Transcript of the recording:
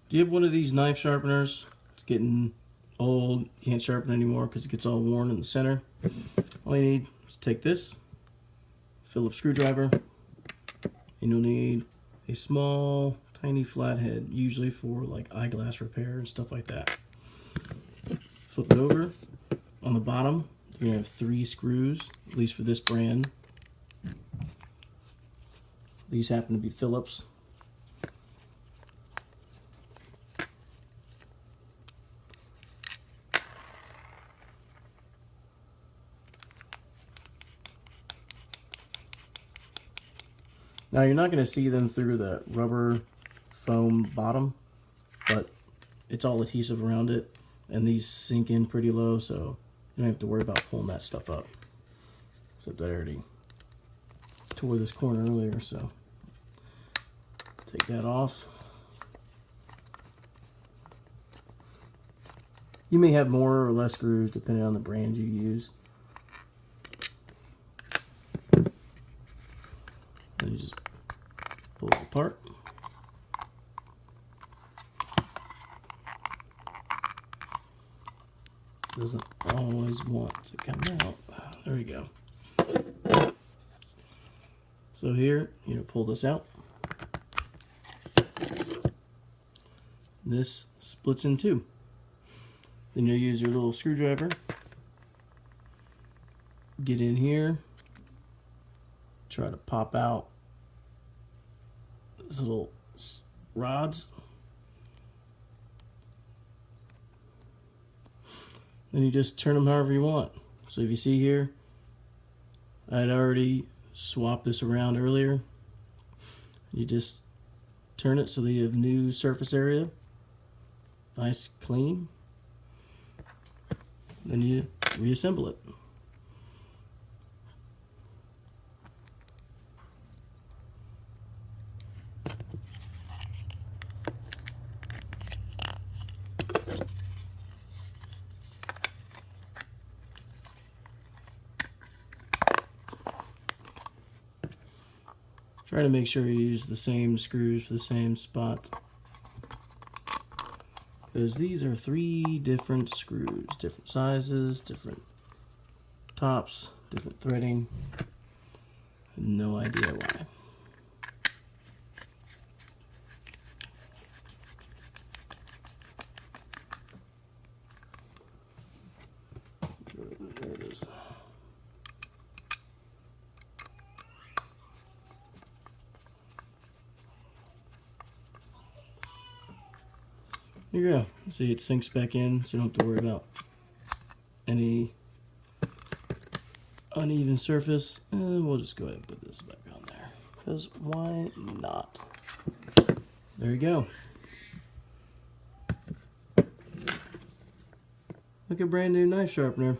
Do you have one of these knife sharpeners? It's getting old, you can't sharpen anymore because it gets all worn in the center. All you need is take this Phillips screwdriver, and you'll need a small, tiny flathead, usually for like eyeglass repair and stuff like that. Flip it over. On the bottom, you're gonna have 3 screws, at least for this brand. These happen to be Phillips. Now you're not going to see them through the rubber foam bottom, but it's all adhesive around it, and these sink in pretty low, so you don't have to worry about pulling that stuff up. Except I already tore this corner earlier, so take that off. You may have more or less screws depending on the brand you use. And you just pull it apart. Doesn't always want to come out. There we go. So here, pull this out. This splits in 2. Then you'll use your little screwdriver. Get in here. Try to pop out these little rods. Then you just turn them however you want. So if you see here, I had already swapped this around earlier. You just turn it so that you have new surface area. Nice, clean. Then you reassemble it. Try to make sure you use the same screws for the same spot, because these are 3 different screws, different sizes, different tops, different threading. No idea why. There it is. There you go. See, it sinks back in, so you don't have to worry about any uneven surface. And we'll just go ahead and put this back on there, because why not? There you go. Look at brand new knife sharpener.